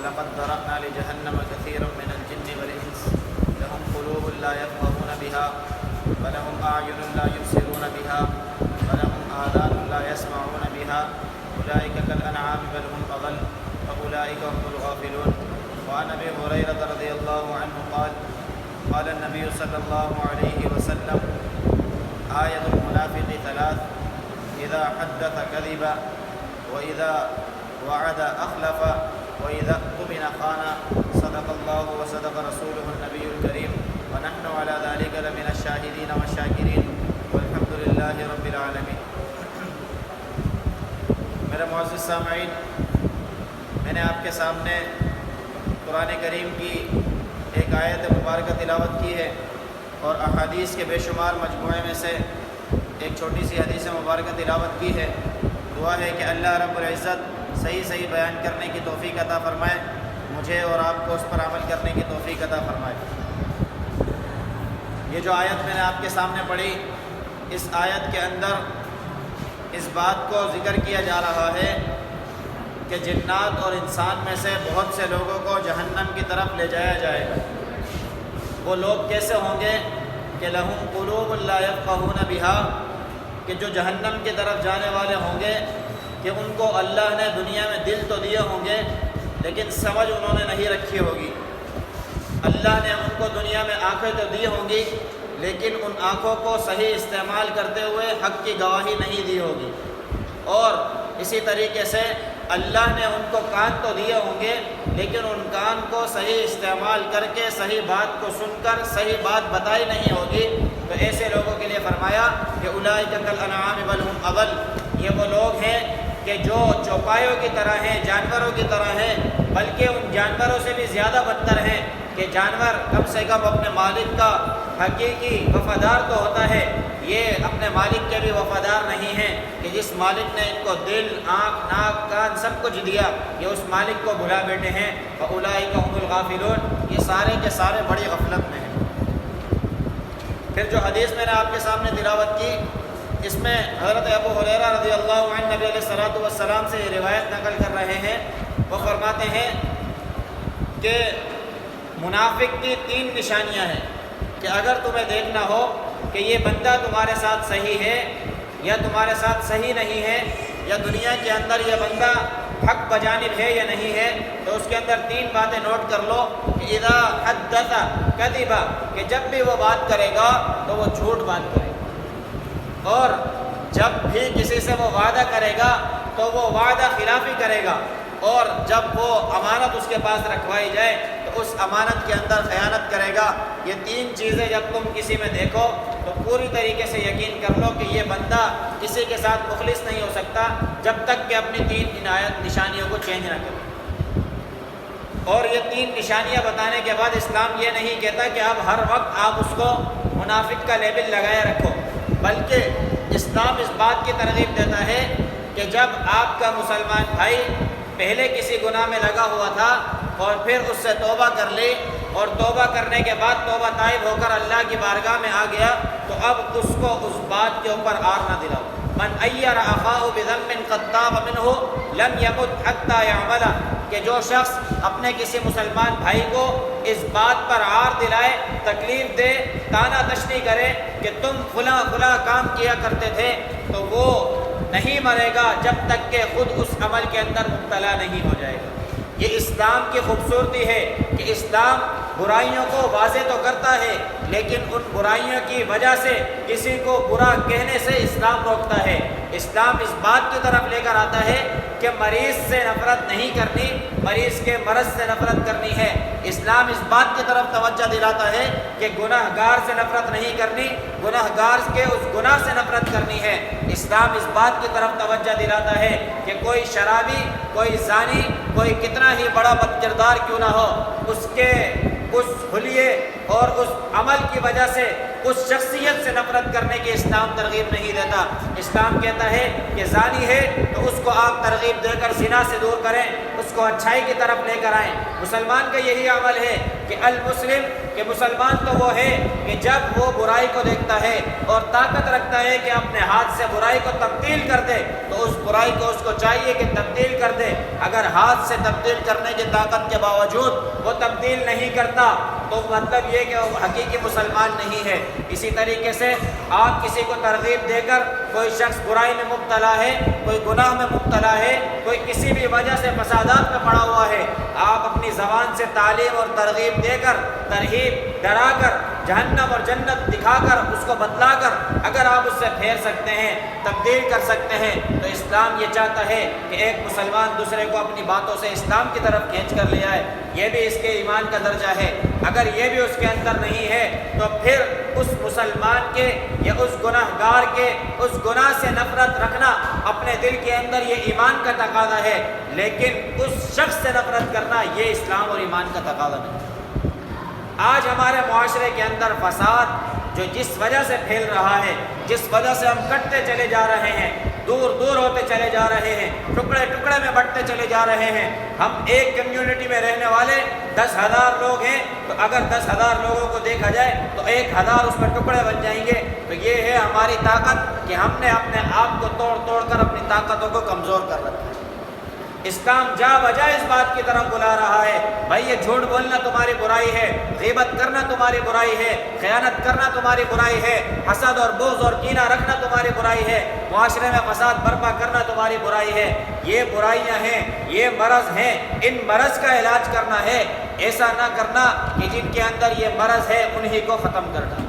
ولقد ذرأنا لجهنم كثيرا من الجن والإنس لهم قلوب لا يفقهون بها ولهم أعين لا يبصرون بها ولهم آذان لا يسمعون بها أولئك كالأنعام بل هم أضل وأولئك هم الغافلون. وعن أبي هريرة رضي الله عنه قال قال النبي صلى الله عليه وسلم آية المنافق ثلاث: إذا حدث كذب وإذا وعد أخلف وإذا اؤتمن خان. صدق الله وصدق رسوله النبي الكريم ونحن على ذلك لمن الشاهدين والشاكرين والحمد لله رب العالمين. میرے معزز سامعین، میں نے آپ کے سامنے قرآن کریم کی ایک آیت مبارکہ تلاوت کی ہے اور احادیث کے بے شمار مجموعے میں سے ایک چھوٹی سی حدیث مبارکہ تلاوت کی ہے. دعا ہے کہ اللہ رب العزت صحیح بیان کرنے کی توفیق عطا فرمائے، مجھے اور آپ کو اس پر عمل کرنے کی توفیق عطا فرمائے. یہ جو آیت میں نے آپ کے سامنے پڑھی، اس آیت کے اندر اس بات کو ذکر کیا جا رہا ہے کہ جنات اور انسان میں سے بہت سے لوگوں کو جہنم کی طرف لے جایا جائے گا. وہ لوگ کیسے ہوں گے کہ لہم قلوب لا یفقہون بہا، کہ جو جہنم کی طرف جانے والے ہوں گے کہ ان کو اللہ نے دنیا میں دل تو دیے ہوں گے لیکن سمجھ انہوں نے نہیں رکھی ہوگی. اللہ نے ان کو دنیا میں آنکھیں تو دی ہوں گی لیکن ان آنکھوں کو صحیح استعمال کرتے ہوئے حق کی گواہی نہیں دی ہوگی. اور اسی طریقے سے اللہ نے ان کو کان تو دیے ہوں گے لیکن ان کان کو صحیح استعمال کر کے صحیح بات کو سن کر صحیح بات بتائی نہیں ہوگی. تو ایسے لوگوں کے لیے فرمایا کہ اولئک کالانعام بل هم اضل، یہ وہ لوگ ہیں کہ جو چوپایوں کی طرح ہیں، جانوروں کی طرح ہیں، بلکہ ان جانوروں سے بھی زیادہ بدتر ہیں کہ جانور کم سے کم اپنے مالک کا حقیقی وفادار تو ہوتا ہے، یہ اپنے مالک کے بھی وفادار نہیں ہیں کہ جس مالک نے ان کو دل، آنکھ، ناک، کان سب کچھ دیا، یہ اس مالک کو بھلا بیٹھے ہیں. فَأُولَئِكَ هُمُ الْغَافِلُونَ، یہ سارے کے سارے بڑی غفلت میں ہیں. پھر جو حدیث میں نے آپ کے سامنے تلاوت کی، اس میں حضرت ابو ہریرہ رضی اللہ عنہ نبی علیہ الصلوۃ والسلام سے یہ روایت نقل کر رہے ہیں. وہ فرماتے ہیں کہ منافق کی 3 نشانیاں ہیں کہ اگر تمہیں دیکھنا ہو کہ یہ بندہ تمہارے ساتھ صحیح ہے یا تمہارے ساتھ صحیح نہیں ہے، یا دنیا کے اندر یہ بندہ حق بجانب ہے یا نہیں ہے، تو اس کے اندر 3 باتیں نوٹ کر لو کہ اذا حدث کذب، کہ جب بھی وہ بات کرے گا تو وہ جھوٹ بات کرے گا، اور جب بھی کسی سے وہ وعدہ کرے گا تو وہ وعدہ خلافی کرے گا، اور جب وہ امانت اس کے پاس رکھوائی جائے تو اس امانت کے اندر خیانت کرے گا. یہ 3 چیزیں جب تم کسی میں دیکھو تو پوری طریقے سے یقین کر لو کہ یہ بندہ کسی کے ساتھ مخلص نہیں ہو سکتا جب تک کہ اپنی 3 نشانیوں کو چینج نہ کرے. اور یہ 3 نشانیاں بتانے کے بعد اسلام یہ نہیں کہتا کہ اب ہر وقت آپ اس کو منافق کا لیبل لگائے رکھو، بلکہ اسلام اس بات کی ترغیب دیتا ہے کہ جب آپ کا مسلمان بھائی پہلے کسی گناہ میں لگا ہوا تھا اور پھر اس سے توبہ کر لی، اور توبہ کرنے کے بعد توبہ طائب ہو کر اللہ کی بارگاہ میں آ گیا، تو اب اس کو اس بات کے اوپر آر نہ دلاؤ. من عیر اخاہ بذنب قد تاب منہ لم یمت حتی یعمل، کہ جو شخص اپنے کسی مسلمان بھائی کو اس بات پر عار دلائے، تکلیف دے، تانا تشنی کرے کہ تم فلاں فلاں کام کیا کرتے تھے، تو وہ نہیں مرے گا جب تک کہ خود اس عمل کے اندر مبتلا نہیں ہو جائے گا. یہ اسلام کی خوبصورتی ہے کہ اسلام برائیوں کو واضح تو کرتا ہے لیکن ان برائیوں کی وجہ سے کسی کو برا کہنے سے اسلام روکتا ہے. اسلام اس بات کی طرف لے کر آتا ہے کہ مریض سے نفرت نہیں کرنی، مریض کے مرض سے نفرت کرنی ہے. اسلام اس بات کی طرف توجہ دلاتا ہے کہ گناہ گار سے نفرت نہیں کرنی، گناہ گار کے اس گناہ سے نفرت کرنی ہے. اسلام اس بات کی طرف توجہ دلاتا ہے کہ کوئی شرابی، کوئی زانی، کوئی کتنا ہی بڑا بد کردار کیوں نہ ہو، اس کے اس حلیے اور اس عمل کی وجہ سے اس شخصیت سے نفرت کرنے کی اسلام ترغیب نہیں دیتا۔ اسلام کہتا ہے کہ زانی ہے تو اس کو آپ ترغیب دے کر زنا سے دور کریں، اس کو اچھائی کی طرف لے کر آئیں۔ مسلمان کا یہی عمل ہے کہ المسلم، کہ مسلمان تو وہ ہے کہ جب وہ برائی کو دیکھتا ہے اور طاقت رکھتا ہے کہ اپنے ہاتھ سے برائی کو تبدیل کر دے، تو اس برائی کو اس کو چاہیے کہ تبدیل کر دے۔ اگر ہاتھ سے تبدیل کرنے کی طاقت کے باوجود وہ تبدیل نہیں کرتا تو مطلب یہ کہ وہ حقیقی مسلمان نہیں ہے۔ اسی طریقے سے آپ کسی کو ترغیب دے کر، کوئی شخص برائی میں مبتلا ہے، کوئی گناہ میں مبتلا ہے، کوئی کسی بھی وجہ سے فسادات میں پڑا ہوا ہے، آپ اپنی زبان سے تعلیم اور ترغیب دے کر، ترغیب ڈرا کر، جہنم اور جنت دکھا کر، اس کو بتلا کر اگر آپ اس سے پھیر سکتے ہیں، تبدیل کر سکتے ہیں، تو اسلام یہ چاہتا ہے کہ ایک مسلمان دوسرے کو اپنی باتوں سے اسلام کی طرف کھینچ کر لے آئے۔ یہ بھی اس کے ایمان کا درجہ ہے۔ اگر یہ بھی اس کے اندر نہیں ہے تو پھر اس مسلمان کے یا اس گناہ گار کے اس گناہ سے نفرت رکھنا اپنے دل کے اندر یہ ایمان کا تقاضا ہے، لیکن اس شخص سے نفرت کرنا یہ اسلام اور ایمان کا تقاضا نہیں۔ آج ہمارے معاشرے کے اندر فساد جو جس وجہ سے پھیل رہا ہے، جس وجہ سے ہم کٹتے چلے جا رہے ہیں، دور دور ہوتے چلے جا رہے ہیں، ٹکڑے ٹکڑے میں بٹتے چلے جا رہے ہیں۔ ہم ایک کمیونٹی میں رہنے والے 10,000 لوگ ہیں، تو اگر 10,000 لوگوں کو دیکھا جائے تو 1,000 اس میں ٹکڑے بن جائیں گے۔ تو یہ ہے ہماری طاقت کہ ہم نے اپنے آپ کو توڑ توڑ کر اپنی طاقتوں کو کمزور کر رکھا ہے۔ اسلام جا بجا اس بات کی طرف بلا رہا ہے، بھائی یہ جھوٹ بولنا تمہاری برائی ہے، غیبت کرنا تمہاری برائی ہے، خیانت کرنا تمہاری برائی ہے، حسد اور بغض اور کینہ رکھنا تمہاری برائی ہے، معاشرے میں فساد برپا کرنا تمہاری برائی ہے۔ یہ برائیاں ہیں، یہ مرض ہیں، ان مرض کا علاج کرنا ہے، ایسا نہ کرنا کہ جن کے اندر یہ مرض ہے انہی کو ختم کرنا۔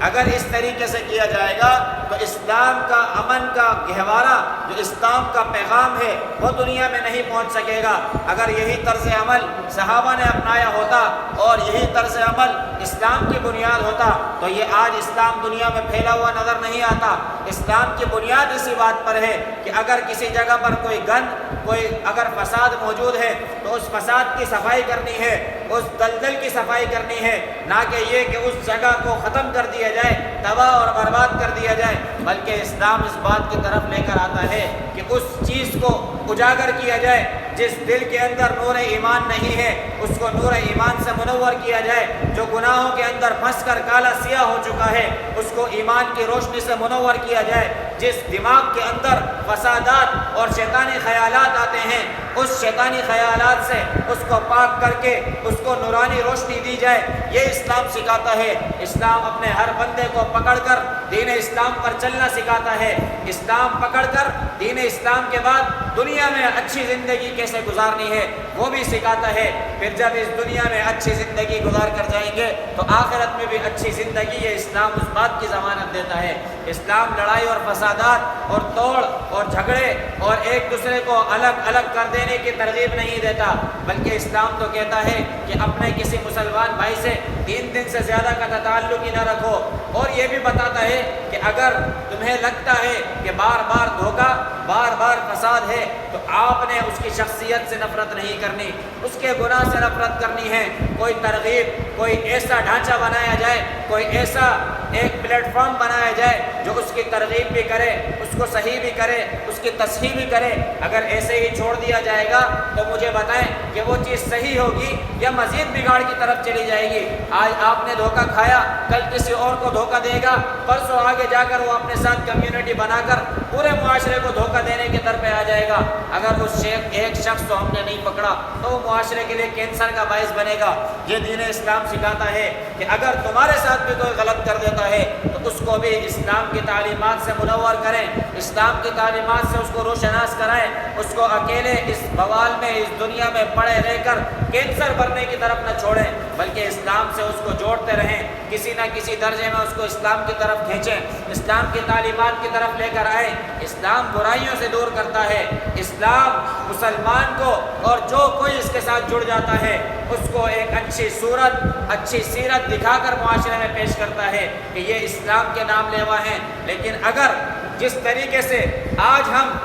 اگر اس طریقے سے کیا جائے گا تو اسلام کا امن کا گہوارہ، جو اسلام کا پیغام ہے، وہ دنیا میں نہیں پہنچ سکے گا۔ اگر یہی طرز عمل صحابہ نے اپنایا ہوتا اور یہی طرز عمل اسلام کی بنیاد ہوتا تو یہ آج اسلام دنیا میں پھیلا ہوا نظر نہیں آتا۔ اسلام کی بنیاد اسی بات پر ہے کہ اگر کسی جگہ پر کوئی گند، کوئی اگر فساد موجود ہے تو اس فساد کی صفائی کرنی ہے، اس دلدل کی صفائی کرنی ہے، نہ کہ یہ کہ اس جگہ کو ختم کر دیا جائے، تباہ اور برباد کر دیا جائے۔ بلکہ اسلام اس بات کی طرف لے کر آتا ہے کہ اس چیز کو اجاگر کیا جائے جس دل کے اندر نور ایمان نہیں ہے، اس کو نور ایمان سے منور کیا جائے۔ جو گناہوں کے اندر پھنس کر کالا سیاہ ہو چکا ہے اس کو ایمان کی روشنی سے منور کیا جائے۔ جس دماغ کے اندر فسادات اور شیطانی خیالات آتے ہیں اس شیطانی خیالات سے اس کو پاک کر کے اس کو نورانی روشنی دی جائے، یہ اسلام سکھاتا ہے۔ اسلام اپنے ہر بندے کو پکڑ کر دین اسلام پر چلنا سکھاتا ہے۔ اسلام پکڑ کر دین اسلام کے بعد دنیا میں اچھی زندگی کیسے گزارنی ہے وہ بھی سکھاتا ہے۔ پھر جب اس دنیا میں اچھی زندگی گزار کر جائیں گے تو آخرت میں بھی اچھی زندگی، یہ اسلام اس بات کی ضمانت دیتا ہے۔ اسلام لڑائی اور فسادات اور توڑ اور جھگڑے اور ایک دوسرے کو الگ الگ کر دینے کی ترغیب نہیں دیتا، بلکہ اسلام تو کہتا ہے کہ اپنے کسی مسلمان بھائی سے 3 دن سے زیادہ کا تعلق ہی نہ رکھو، اور یہ بھی بتاتا ہے کہ اگر تمہیں لگتا ہے کہ بار بار دھوکہ، بار بار فساد ہے تو آپ نے اس کی شخصیت سے نفرت نہیں کرنی، اس کے گناہ سے نفرت کرنی ہے۔ کوئی ترغیب، کوئی ایسا ڈھانچہ بنایا جائے، کوئی ایسا ایک پلیٹ فارم بنایا جائے جو اس کی ترغیب بھی کرے، اس کو صحیح بھی کرے، اس کی تصحیح بھی کرے۔ اگر ایسے ہی چھوڑ دیا جائے گا تو مجھے بتائیں کہ وہ چیز صحیح ہوگی یا مزید بگاڑ کی طرف چلی جائے گی۔ آج آپ نے دھوکہ کھایا، کل کسی اور کو دھوکہ دے گا، پرسوں آگے جا کر وہ اپنے ساتھ کمیونٹی بنا کر پورے معاشرے کو دھوکہ دینے کی طرف آ جائے گا۔ اگر اس ایک شخص کو ہم نے نہیں پکڑا تو وہ معاشرے کے لیے کینسر کا باعث بنے گا۔ یہ دین اسلام سکھاتا ہے کہ اگر تمہارے ساتھ بھی کوئی غلط کر دیتا ہے تو اس کو بھی اسلام کی تعلیمات سے منور کریں، اسلام کی تعلیمات سے اس کو روشناس کرائیں، اس کو اکیلے اس بوال میں، اس دنیا میں پڑے رہ کر کینسر بھرنے کی طرف نہ چھوڑیں، بلکہ اسلام سے اس کو جوڑتے رہیں، کسی نہ کسی درجے میں اس کو اسلام کی طرف کھینچیں، اسلام کی تعلیمات کی طرف لے کر آئیں۔ اسلام برائیوں سے دور کرتا ہے۔ اسلام مسلمان کو اور جو کوئی اس کے ساتھ جڑ جاتا ہے اس کو ایک اچھی صورت، اچھی سیرت دکھا کر معاشرے میں پیش کرتا ہے کہ یہ اسلام کے نام لیوا ہیں۔ لیکن اگر جس طریقے سے آج ہم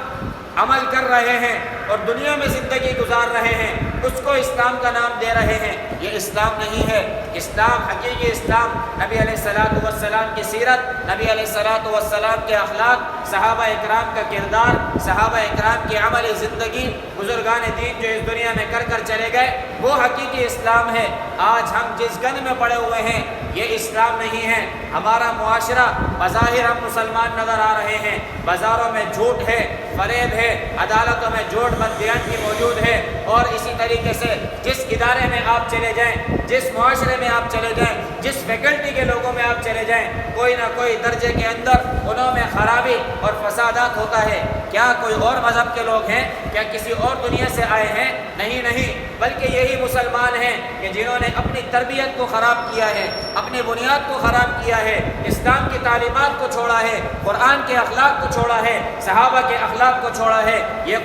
عمل کر رہے ہیں اور دنیا میں زندگی گزار رہے ہیں، اس کو اسلام کا نام دے رہے ہیں، یہ اسلام نہیں ہے۔ اسلام، حقیقی اسلام، نبی علیہ الصلوۃ والسلام کی سیرت، نبی علیہ الصلوۃ والسلام کے اخلاق، صحابہ اکرام کا کردار، صحابہ اکرام کی عملی زندگی، بزرگان دین جو اس دنیا میں کر چلے گئے، وہ حقیقی اسلام ہے۔ آج ہم جس گند میں پڑے ہوئے ہیں یہ اسلام نہیں ہے۔ ہمارا معاشرہ بظاہر ہم مسلمان نظر آ رہے ہیں، بازاروں میں جھوٹ ہے، فریب ہے، عدالتوں میں جھوٹ بددیانتی موجود ہے، اور اسی طریقے سے جس ادارے میں آپ چلے جائیں، جس معاشرے میں آپ چلے جائیں، جس فیکلٹی کے لوگوں میں آپ چلے جائیں، کوئی نہ کوئی درجے کے اندر انہوں میں خرابی اور فسادات ہوتا ہے۔ کیا کوئی اور مذہب کے لوگ ہیں؟ کیا کسی اور دنیا سے آئے ہیں؟ نہیں، بلکہ یہی مسلمان ہیں کہ جنہوں نے اپنی تربیت کو خراب کیا ہے، اپنی بنیاد کو خراب کیا ہے، اسلام کی تعلیمات کو چھوڑا ہے، قرآن کے اخلاق کو چھوڑا ہے، صحابہ کے اخلاق کو چھوڑا ہے۔ یہ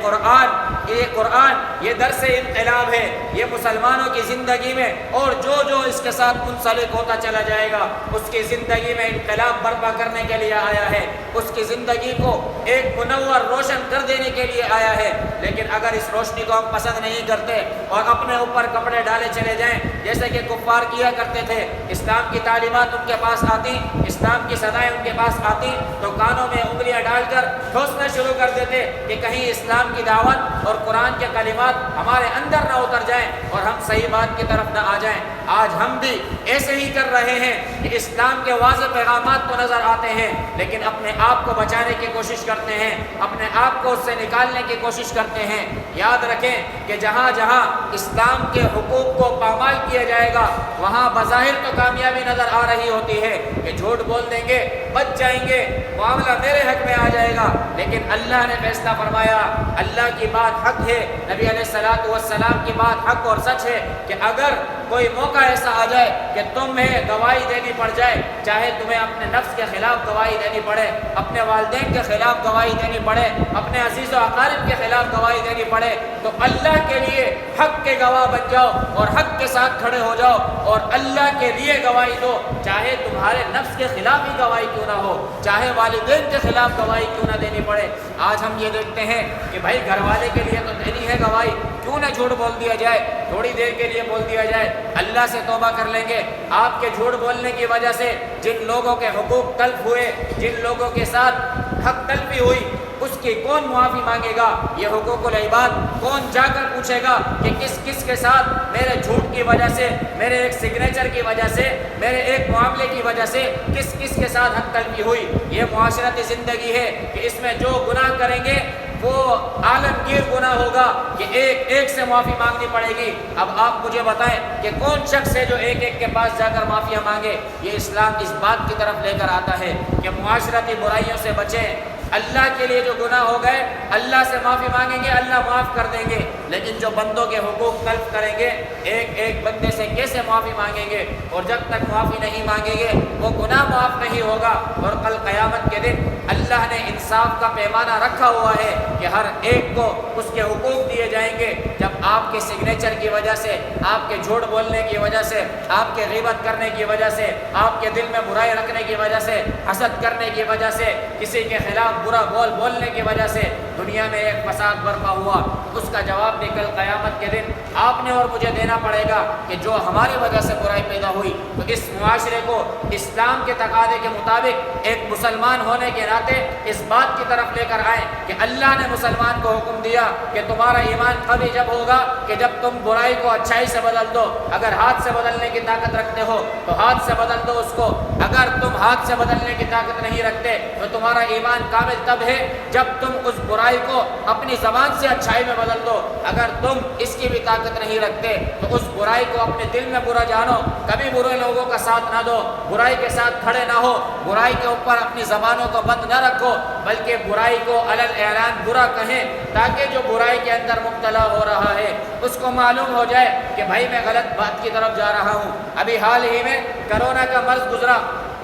قرآن یہ درس انقلاب ہے، یہ مسلمانوں کی زندگی میں اور جو اس کے ساتھ منسلک ہوتا چلا جائے گا اس کی زندگی میں انقلاب برپا کرنے کے لیے آیا ہے، اس کی زندگی کو ایک منور روشن کر دینے کے لیے آیا ہے۔ لیکن اگر اس روشنی کو ہم پسند نہیں کرتے اور اپنے اوپر کپڑے ڈالے چلے جائیں جیسے کہ کفار کیا کرتے تھے، اسلام کی تعلیمات ان کے پاس آتی، اسلام کی سزائیں ان کے پاس آتی تو کانوں میں انگلیاں ڈال کر ٹھوسنا شروع کر دیتے کہ کہیں اسلام کی دعوت اور قرآن کے کلمات ہمارے اندر نہ اتر جائیں اور ہم صحیح بات کی طرف نہ آ جائیں۔ آج ہم بھی ایسے ہی کر رہے ہیں کہ اسلام کے واضح پیغامات تو نظر آتے ہیں لیکن اپنے آپ کو بچانے کی کوشش کرتے ہیں، اپنے آپ کو اس سے نکالنے کی کوشش کرتے ہیں۔ یاد رکھیں کہ جہاں جہاں اسلام کے حقوق کو پامال کیا جائے گا وہاں بظاہر تو کامیابی نظر آ رہی ہوتی ہے کہ جھوٹ بول دیں گے، بچ جائیں گے، معاملہ میرے حق میں آ جائے گا، لیکن اللہ نے فیصلہ فرمایا، اللہ کی بات حق ہے، نبی علیہ الصلوۃ والسلام کی بات حق اور سچ ہے کہ اگر کوئی موقع ایسا آ جائے کہ تمہیں گواہی دینی پڑ جائے، چاہے تمہیں اپنے نفس کے خلاف گواہی دینی پڑے، اپنے والدین کے خلاف گواہی دینی پڑے، اپنے عزیز و اقارب کے خلاف گواہی دینی پڑے، تو اللہ کے لیے حق کے گواہ بن جاؤ اور حق کے ساتھ کھڑے ہو جاؤ اور اللہ کے لیے گواہی دو، چاہے تمہارے نفس کے خلاف ہی گواہی کیوں نہ ہو، چاہے والدین کے خلاف گواہی کیوں نہ دینی پڑے۔ آج ہم یہ دیکھتے ہیں کہ بھائی گھر والے کے لیے تو دینی ہے گواہی، کیوں نہ جھوٹ بول دیا جائے، تھوڑی دیر کے لیے بول دیا جائے، اللہ سے توبہ کر لیں گے۔ آپ کے جھوٹ بولنے کی وجہ سے جن لوگوں کے حقوق تلف ہوئے، جن لوگوں کے ساتھ حق تلفی ہوئی، اس کی کون معافی مانگے گا؟ یہ حقوق العباد کون جا کر پوچھے گا کہ کس کے ساتھ میرے جھوٹ کی وجہ سے، میرے ایک سگنیچر کی وجہ سے، میرے ایک معاملے کی وجہ سے کس کے ساتھ حق تلفی ہوئی؟ یہ معاشرتی زندگی ہے کہ اس میں جو گناہ کریں گے وہ عالمگیر گناہ ہوگا کہ ایک سے معافی مانگنی پڑے گی۔ اب آپ مجھے بتائیں کہ کون شخص ہے جو ایک کے پاس جا کر معافیاں مانگے؟ یہ اسلام اس بات کی طرف لے کر آتا ہے کہ معاشرتی برائیوں سے بچیں، اللہ کے لیے جو گناہ ہو گئے اللہ سے معافی مانگیں گے، اللہ معاف کر دیں گے، لیکن جو بندوں کے حقوق تلف کریں گے ایک بندے سے کیسے معافی مانگیں گے؟ اور جب تک معافی نہیں مانگیں گے وہ گناہ معاف نہیں ہوگا۔ اور کل قیامت کے دن اللہ نے انصاف کا پیمانہ رکھا ہوا ہے کہ ہر ایک کو اس کے حقوق دیے جائیں گے۔ جب آپ کے سگنیچر کی وجہ سے، آپ کے جھوٹ بولنے کی وجہ سے، آپ کے غیبت کرنے کی وجہ سے، آپ کے دل میں برائی رکھنے کی وجہ سے، حسد کرنے کی وجہ سے، کسی کے خلاف برا بولنے کی وجہ سے دنیا میں ایک فساد برپا ہوا، اس کا جواب بھی کل قیامت کے دن آپ نے اور مجھے دینا پڑے گا کہ جو ہماری وجہ سے برائی پیدا ہوئی۔ تو اس معاشرے کو اسلام کے تقاضے کے مطابق ایک مسلمان ہونے کے ناطے اس بات کی طرف لے کر آئیں کہ اللہ نے مسلمان کو حکم دیا کہ تمہارا ایمان کبھی جب ہوگا کہ جب تم برائی کو اچھائی سے بدل دو۔ اگر ہاتھ سے بدلنے کی طاقت رکھتے ہو تو ہاتھ سے بدل دو اس کو، اگر تم ہاتھ سے بدلنے کی طاقت نہیں رکھتے تو تمہارا ایمان کامل تب ہے جب تم اس برائی کو اپنی زبان سے اچھائی میں بدل دو۔ اگر تم اس کی بھی طاقت نہیں رکھتے تو اس برائی کو اپنے دل میں برا جانو، کبھی برے لوگوں کا ساتھ نہ دو، برائی کے ساتھ کھڑے نہ ہو، برائی کے اوپر اپنی زبانوں کو بند نہ رکھو، بلکہ برائی کو علل اعلان برا کہیں تاکہ جو برائی کے اندر مبتلا ہو رہا ہے اس کو معلوم ہو جائے کہ بھائی میں غلط بات کی طرف جا رہا ہوں۔ ابھی حال ہی میں کرونا کا مرض گزرا،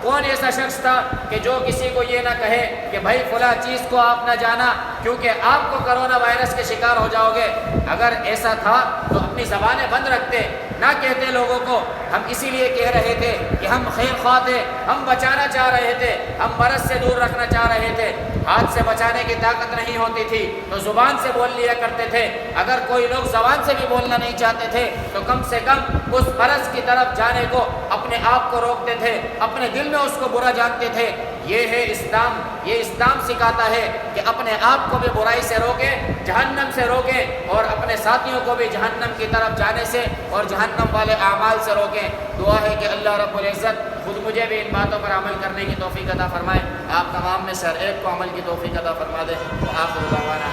کون ایسا شخص تھا کہ جو کسی کو یہ نہ کہے کہ بھائی فلاں چیز کو آپ نہ جانا کیونکہ آپ کو کرونا وائرس کے شکار ہو جاؤ گے؟ اگر ایسا تھا تو اپنی زبانیں بند رکھتے، نہ کہتے لوگوں کو، ہم اسی لیے کہہ رہے تھے کہ ہم خیر خواہ تھے، ہم بچانا چاہ رہے تھے، ہم مرض سے دور رکھنا چاہ رہے تھے۔ ہاتھ سے بچانے کی طاقت نہیں ہوتی تھی تو زبان سے بول لیا کرتے تھے، اگر کوئی لوگ زبان سے بھی بولنا نہیں چاہتے تھے تو کم سے کم اس مرض کی طرف جانے کو اپنے آپ کو روکتے تھے، اپنے دل میں اس کو برا جانتے تھے۔ یہ ہے اسلام، یہ اسلام سکھاتا ہے کہ اپنے آپ کو بھی برائی سے روکے، جہنم سے روکے، اور اپنے ساتھیوں کو بھی جہنم کی طرف جانے سے اور جہنم والے اعمال سے روکیں۔ دعا ہے کہ اللہ رب العزت خود مجھے بھی ان باتوں پر عمل کرنے کی توفیق عطا فرمائے، آپ تمام میں سے ہر ایک کو عمل کی توفیق عطا فرما دے۔ وآخر دعوانا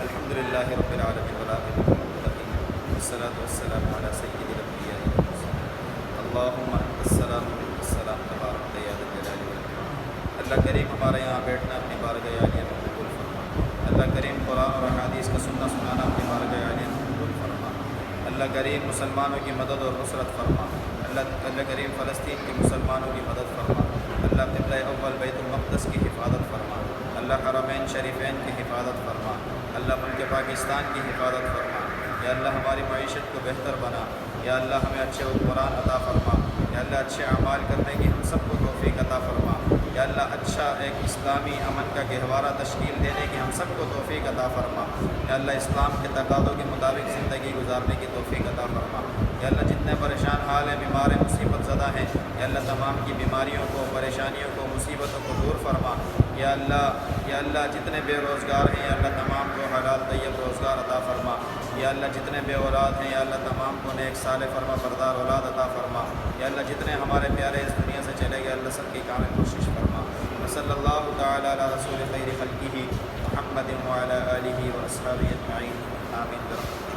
الحمدللہ رب العالمین والعاقبۃ للمتقین والصلاۃ والسلام علی سید الانبیاء والمرسلین اللہم انت السلام و منک السلام تبارک یا ذا الجلال والاکرام۔ اللہ کریم ہمارے یہاں بیٹھنا اپنی بارگاہ عالیہ میں قبول فرما۔ اللہ کریم قرآن اور احادیث کا سننا سنانا اپنی بارگاہ عالیہ میں قبول فرما۔ اللہ کریم مسلمانوں کی مدد اور نصرت فرما۔ اللہ کریم فلسطین کے مسلمانوں کی مدد فرما۔ اللہ قبلہ اول بیت المقدس کی حفاظت فرما۔ اللہ حرمین شریفین کی حفاظت فرما۔ اللہ ملک پاکستان کی حفاظت فرما۔ یا اللہ ہماری معیشت کو بہتر بنا۔ یا اللہ ہمیں اچھے حکمران عطا فرما۔ یا اللہ اچھے اعمال کرنے کی ہم سب کو توفیق عطا فرما۔ یا اللہ اچھا ایک اسلامی امن کا گہوارہ تشکیل دینے کی ہم سب کو توفیق عطا فرما۔ یا اللہ اسلام کے تقاضوں کے مطابق زندگی گزارنے کی توفیق عطا فرما۔ یا اللہ جتنے پریشان حال ہیں، بیمار ہیں، مصیبت زدہ ہیں، یا اللہ تمام کی بیماریوں کو، پریشانیوں کو، مصیبتوں کو دور فرما۔ یا اللہ جتنے بے روزگار ہیں، یا اللہ تمام کو حلال طیب روزگار عطا فرما۔ یا اللہ جتنے بے اولاد ہیں، یا اللہ تمام کو نیک صالح فرما بردار اولاد عطا فرما۔ یا اللہ جتنے ہمارے پیارے اس دنیا سے چلے گئے، اللہ سب کی کامل کوشش فرما۔ وصلی اللہ تعالی علی رسول خیر خلقہ محمد وعلی آلہ واصحابہ اجمعین، آمین برحمتک۔